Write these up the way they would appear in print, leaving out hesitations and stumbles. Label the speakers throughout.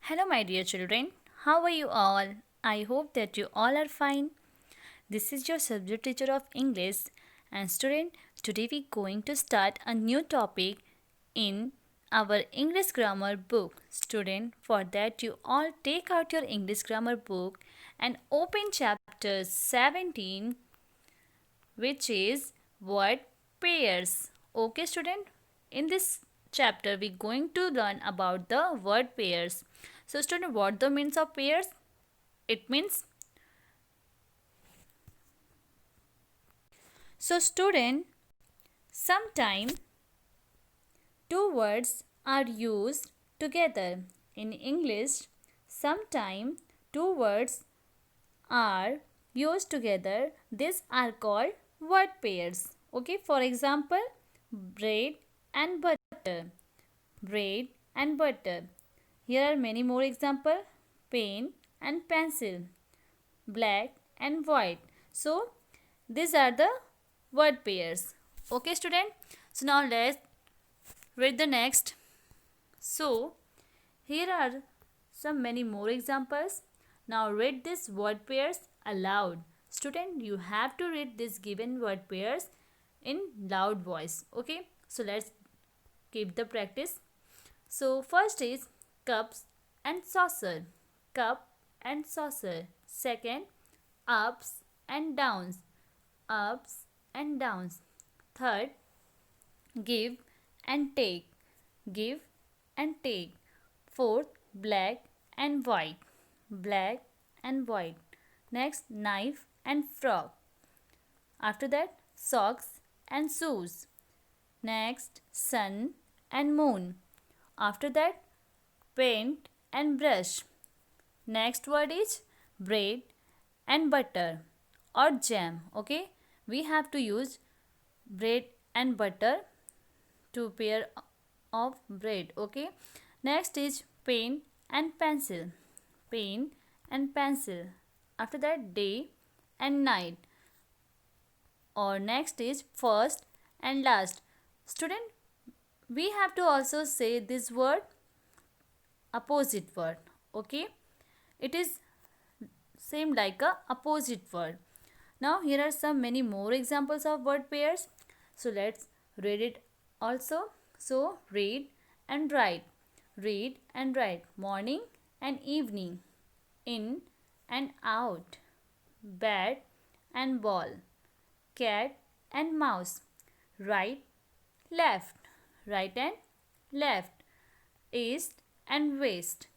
Speaker 1: Hello, my dear children. How are you all? I hope that you all are fine. This is your subject teacher of English. And student, today we going to start a new topic in our English grammar book. Student, for that you all take out your English grammar book and open chapter 17, which is word pairs. Okay, student? In this chapter, we're going to learn about the word pairs. So, student, what the means of pairs? It means student, sometime two words are used together. In English, sometime two words are used together. These are called word pairs. Okay, for example, bread and butter. Bread and butter. Here are many more examples. Pen and pencil. Black and white. So, these are the word pairs. Okay, student. So, now let's read the next. So, here are some many more examples. Now, read these word pairs aloud. Student, you have to read these given word pairs in loud voice. Okay, so let's keep the practice. So, first is cups and saucer. Cup and saucer. Second, ups and downs. Ups and downs. Third, give and take. Give and take. Fourth, black and white. Black and white. Next, knife and frog. After that, socks and shoes. Next, sun and moon. After that, paint and brush. Next word is bread and butter or jam. Okay, we have to use bread and butter to pair of bread. Okay, next is pen and pencil. Pen and pencil. After that, day and night. Or next is first and last. Student, we have to also say this word opposite word. Okay, it is same like a opposite word. Now here are some many more examples of word pairs. So let's read it also. So read and write. Read and write. Morning and evening. In and out. Bat and ball. Cat and mouse. Right, left. Right and left. East and west.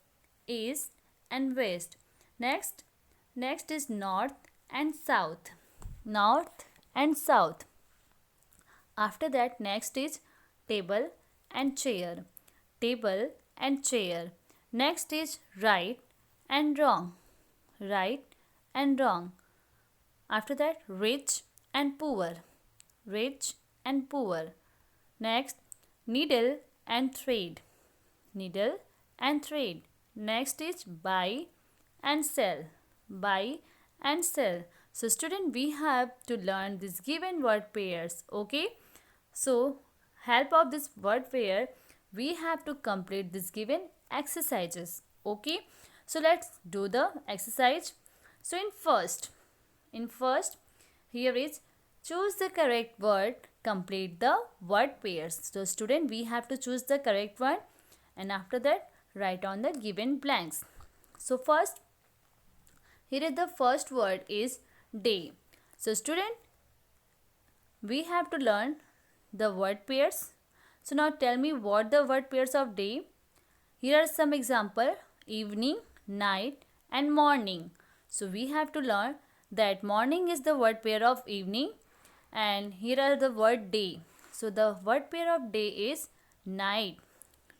Speaker 1: East and west. Next is north and south. North and south. After that, next is table and chair. Table and chair. Next is right and wrong. Right and wrong. After that, rich and poor. Rich and poor. Next, needle and thread. Needle and thread. Next is buy and sell. Buy and sell. So student, we have to learn these given word pairs. Okay, so help of this word pair, we have to complete this given exercises. Okay, so let's do the exercise. So in first here is choose the correct word, complete the word pairs. So student, we have to choose the correct one and after that write on the given blanks. So first, here is the first word is day. So student, we have to learn the word pairs. So now tell me what the word pairs of day. Here are some example: evening, night and morning. So we have to learn that morning is the word pair of evening and here are the word day. So the word pair of day is night.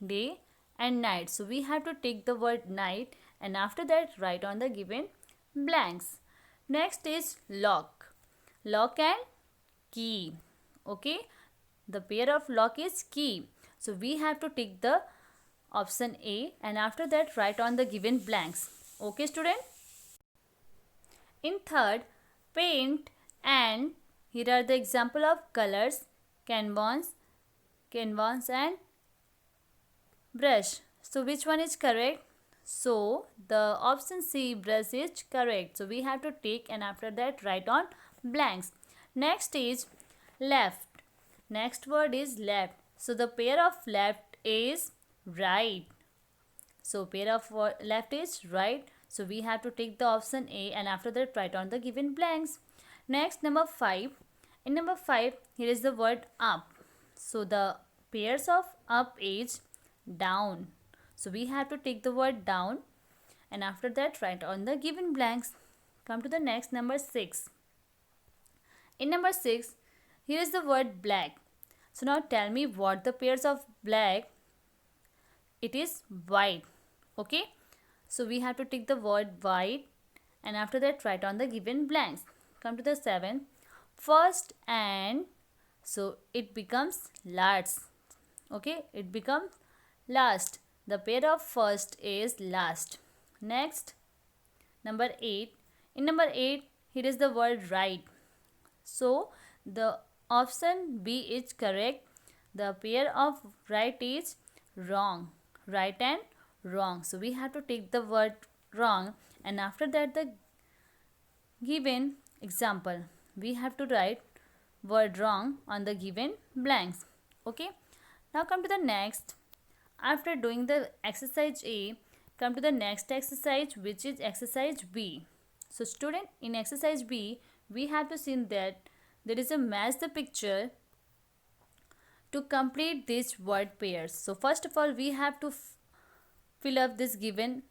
Speaker 1: Day and night. So we have to take the word night and after that write on the given blanks. Next is lock. Lock and key. Okay, the pair of lock is key. So we have to take the option A and after that write on the given blanks. Okay student. In third, paint and here are the example of colors: canvas and brush. So which one is correct? So the option C, brush, is correct. So we have to take and after that write on blanks. Next is left. Next word is left. So the pair of left is right. So pair of left is right. So we have to take the option A and after that write on the given blanks. Next, number 5. In number 5, here is the word up. So the pairs of up is down. So we have to take the word down and after that write on the given blanks. Come to the next, number 6. In number 6, here is the word black. So now tell me what the pairs of black. It is white. Okay. So we have to take the word white and after that write on the given blanks. Come to the 7th. First and so it becomes last. Okay. It becomes last. The pair of first is last. Next, number 8. In number 8, here is the word right. So the option B is correct. The pair of right is wrong. Right and wrong. So we have to take the word wrong and after that the given example. We have to write word wrong on the given blanks. Okay. Now come to the next. After doing the exercise A, come to the next exercise which is exercise B. So student, in exercise B, we have to see that there is a match the picture to complete these word pairs. So first of all, we have to fill up this given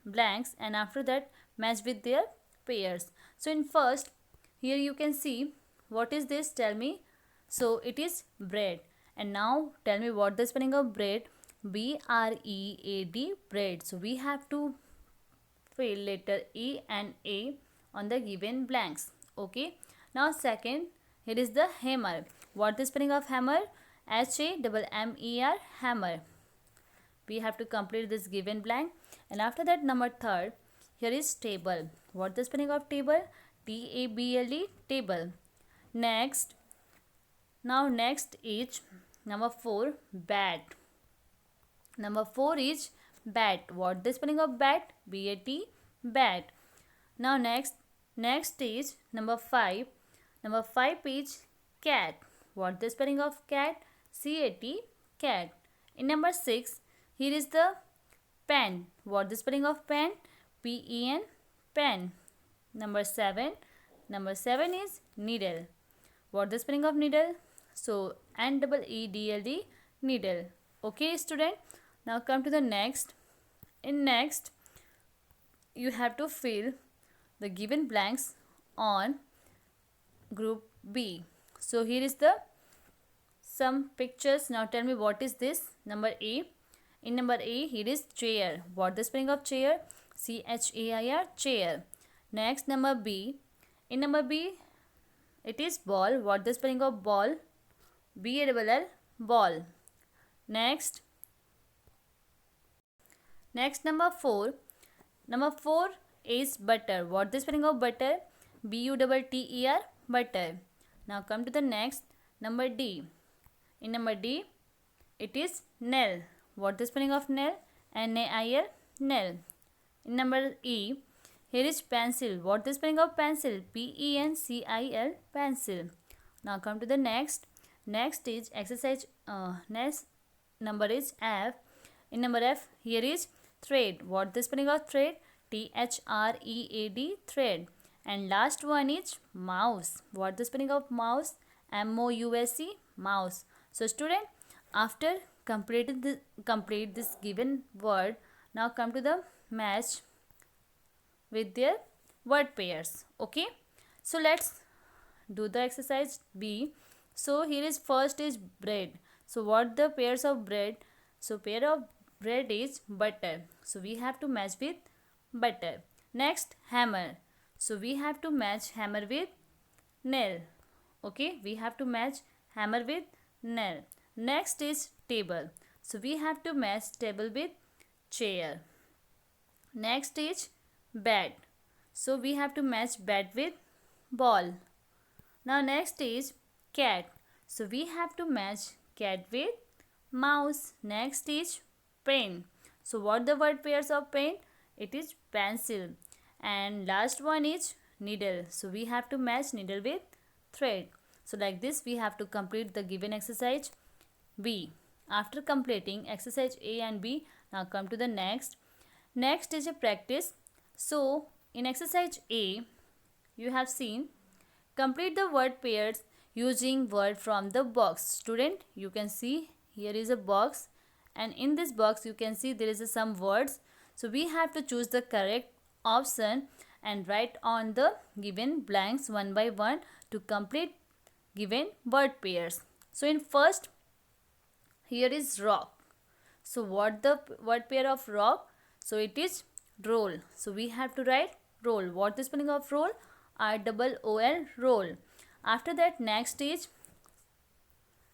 Speaker 1: blanks and after that match with their pairs. So in first, here you can see what is this, tell me. So it is bread. And now tell me what the spelling of bread. B-R-E-A-D, bread. So we have to fill letter E and A on the given blanks. Okay. Now second, here is the hammer. What the spelling of hammer? H-A-M-M-E-R, hammer. We have to complete this given blank. And after that, number 3rd, here is table. What the spelling of table? T-A-B-L-E, table. Next, now next is number 4, bat. Number 4 is bat. What the spelling of bat? B-A-T, bat. Now next is number 5. Number 5 is cat. What the spelling of cat? C-A-T, cat. In number 6, here is the pen. What the spelling of pen? P-E-N, pen. Number 7 is needle. What the spelling of needle? So N-E-E-D-L-E, needle. Okay student. Now come to the next. In next, you have to fill the given blanks on group B. So here is the some pictures. Now tell me what is this? Number A. In number A, here is chair. What the spelling of chair? C-H-A-I-R, chair. Next, number B. In number B, it is ball. What the spelling of ball? B-A-L-L, ball. Next, number 4. Number 4 is butter. What the spelling of butter? B-U-T-T-E-R, butter. Now come to the next, number D. In number D, it is nail. What the spelling of nail? N-A-I-L, nail. In number E, here is pencil. What the spelling of pencil? P-E-N-C-I-L, pencil. Now come to the next. Next is exercise. Next number is F. In number F, here is thread. What the spelling of thread? T-H-R-E-A-D, thread. And last one is mouse. What the spelling of mouse? M-O-U-S-E, mouse. So student, after complete this given word, now come to the match with their word pairs. Okay. So let's do the exercise B. So here is first is bread. So what the pairs of bread? So pair of bread is butter. So we have to match with butter. Next, hammer. So we have to match hammer with nail. Okay, we have to match hammer with nail. Next is table. So we have to match table with chair. Next is bat. So we have to match bat with ball. Now next is cat. So we have to match cat with mouse. Next is pen. So what the word pairs of pen? It is pencil. And last one is needle. So we have to match needle with thread. So like this we have to complete the given exercise B. After completing exercise A and B, now come to the next. Next is a practice. So in exercise A, you have seen complete the word pairs using word from the box. Student, you can see here is a box, and in this box you can see there is some words. So we have to choose the correct option and write on the given blanks one by one to complete given word pairs. So in first, here is rock. So what the word pair of rock? So it is roll. So we have to write roll. What the spelling of roll? R-double-O-L, roll. After that, next is,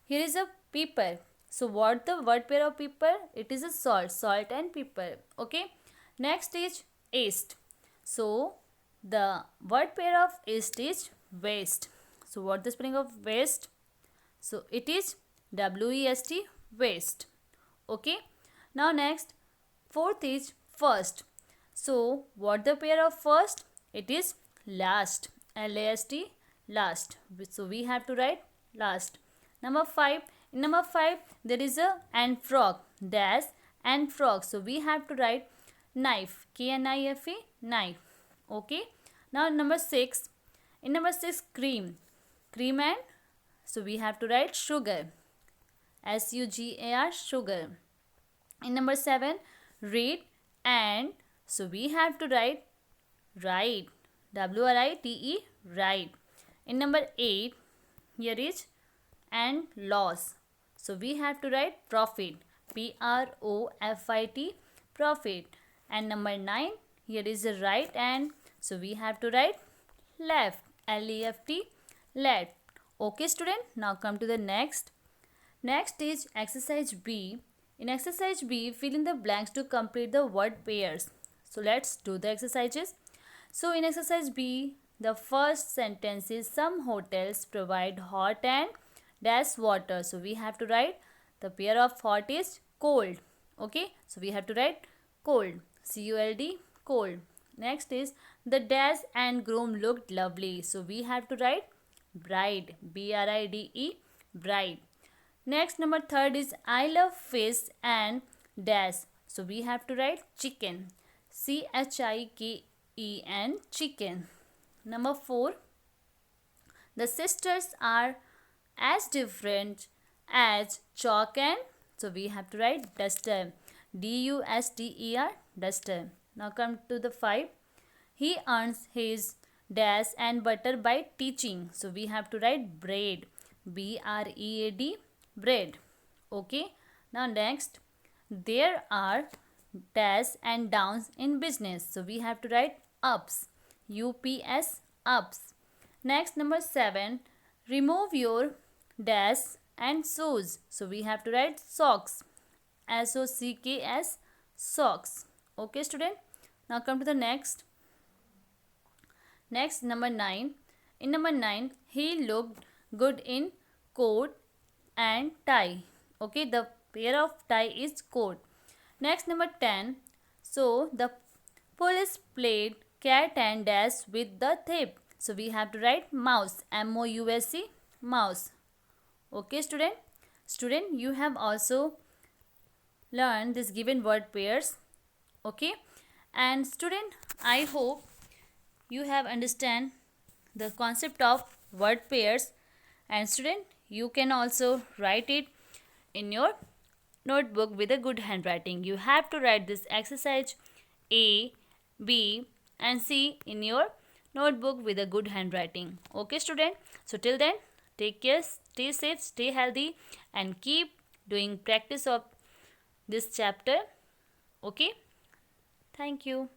Speaker 1: here is a pepper. So what the word pair of pepper? It is a salt. Salt and pepper. Okay. Next is east. So the word pair of east is west. So what the spelling of west? So it is W-E-S-T, west. Okay. Now next, fourth is first. So what the pair of first? It is last. L-A-S-T, last. So we have to write last. Number 5. In number 5 there is a and frog. Dash and frog. So we have to write knife. K-N-I-F-E, knife. Okay. Now number 6. In number 6, cream. Cream and, so we have to write sugar. S-U-G-A-R, sugar. In number 7, read and, so we have to write write. W-R-I-T-E, write. In number 8, here is and loss. So we have to write profit. P-R-O-F-I-T, profit. And number 9, here is a right and, so we have to write left. L-E-F-T, left. Okay student, now come to the next. Next is exercise B. In exercise B, fill in the blanks to complete the word pairs. So let's do the exercises. So in exercise B, the first sentence is some hotels provide hot and dash water. So we have to write the pair of hot is cold. Okay, so we have to write cold. C-O-L-D, cold. Next is the dash and groom looked lovely. So we have to write bride. B-R-I-D-E, bride. Next, number 3 is I love fish and dash. So we have to write chicken. C-H-I-K-E-N, chicken. Number 4, the sisters are as different as chalk and, so we have to write duster. D-U-S-T-E-R, duster. Now come to the 5. He earns his dash and butter by teaching. So we have to write bread. B-R-E-A-D, bread. Okay. Now next, there are dash and downs in business. So we have to write ups. U-P-S, ups. Next, number 7, remove your dash and shoes. So we have to write socks. S-O-C-K-S, socks. Okay student. Now come to the next. Next, number 9. In number 9, he looked good in coat and tie. Okay, the pair of tie is coat. Next, number 10. So the police played cat and dash with the thief. So we have to write mouse. M-O-U-S-E, mouse. Okay student. Student, you have also learned this given word pairs. Okay. And student, I hope you have understand the concept of word pairs. And student, you can also write it in your notebook with a good handwriting. You have to write this exercise A, B and C in your notebook with a good handwriting. Okay student. So till then, take care, stay safe, stay healthy and keep doing practice of this chapter. Okay. Thank you.